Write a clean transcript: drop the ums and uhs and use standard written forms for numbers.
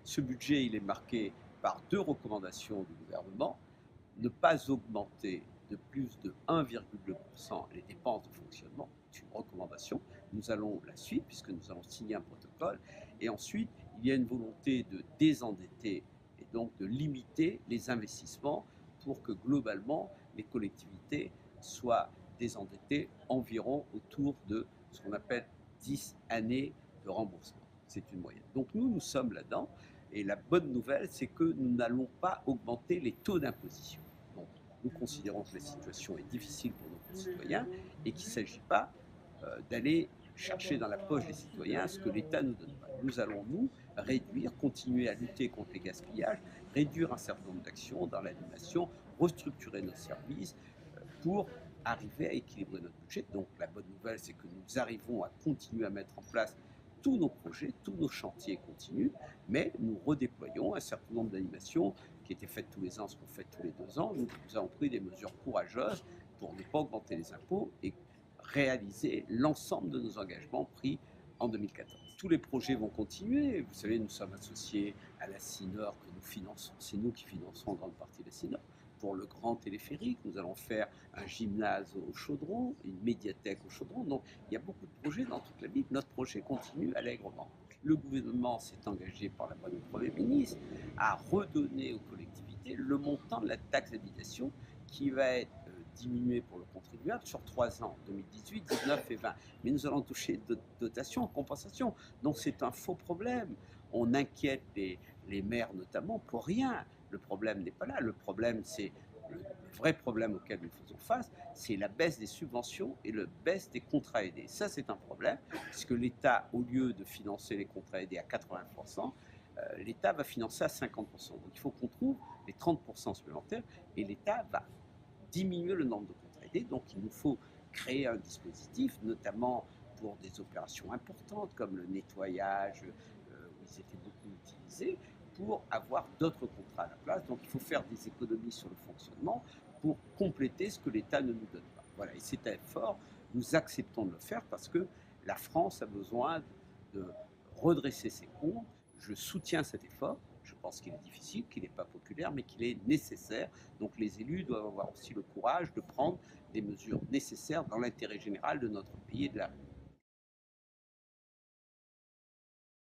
Ce budget, il est marqué par deux recommandations du gouvernement. Ne pas augmenter de plus de 1,2% les dépenses de fonctionnement, c'est une recommandation. Nous allons la suivre puisque nous allons signer un protocole. Et ensuite, il y a une volonté de désendetter et donc de limiter les investissements pour que globalement les collectivités soient désendettées environ autour de ce qu'on appelle 10 années de remboursement. C'est une moyenne. Donc nous sommes là-dedans. Et la bonne nouvelle, c'est que nous n'allons pas augmenter les taux d'imposition. Donc, nous considérons que la situation est difficile pour nos concitoyens et qu'il ne s'agit pas d'aller chercher dans la poche des citoyens ce que l'État nous donne pas. Nous allons, nous, réduire, continuer à lutter contre les gaspillages, réduire un certain nombre d'actions dans l'animation, restructurer nos services pour arriver à équilibrer notre budget. Donc la bonne nouvelle, c'est que nous arrivons à continuer à mettre en place tous nos projets, tous nos chantiers continuent, mais nous redéployons un certain nombre d'animations qui étaient faites tous les ans, ce qu'on fait tous les 2 ans. Nous avons pris des mesures courageuses pour ne pas augmenter les impôts et réaliser l'ensemble de nos engagements pris en 2014. Tous les projets vont continuer. Vous savez, nous sommes associés à la CINOR que nous finançons. C'est nous qui finançons en grande partie la CINOR. Pour le grand téléphérique, nous allons faire un gymnase au Chaudron, une médiathèque au Chaudron. Donc, il y a beaucoup de projets dans toute la ville. Notre projet continue allègrement. Le gouvernement s'est engagé par la voix du Premier ministre à redonner aux collectivités le montant de la taxe d'habitation qui va être diminué pour le contribuable sur 3 ans, 2018, 19 et 20. Mais nous allons toucher de dotations, compensation. Donc c'est un faux problème. On inquiète les maires notamment pour rien. Le problème n'est pas là. Le problème, c'est le vrai problème auquel nous faisons face, c'est la baisse des subventions et la baisse des contrats aidés. Ça, c'est un problème, puisque l'État, au lieu de financer les contrats aidés à 80%, l'État va financer à 50%. Donc il faut qu'on trouve les 30% supplémentaires et l'État va diminuer le nombre de contrats aidés. Donc il nous faut créer un dispositif, notamment pour des opérations importantes comme le nettoyage, où ils étaient beaucoup utilisés, pour avoir d'autres contrats à la place. Donc il faut faire des économies sur le fonctionnement pour compléter ce que l'État ne nous donne pas. Voilà, et c'est un effort, nous acceptons de le faire parce que la France a besoin de redresser ses comptes. Je soutiens cet effort. Je pense qu'il est difficile, qu'il n'est pas populaire, mais qu'il est nécessaire. Donc les élus doivent avoir aussi le courage de prendre des mesures nécessaires dans l'intérêt général de notre pays et de la République.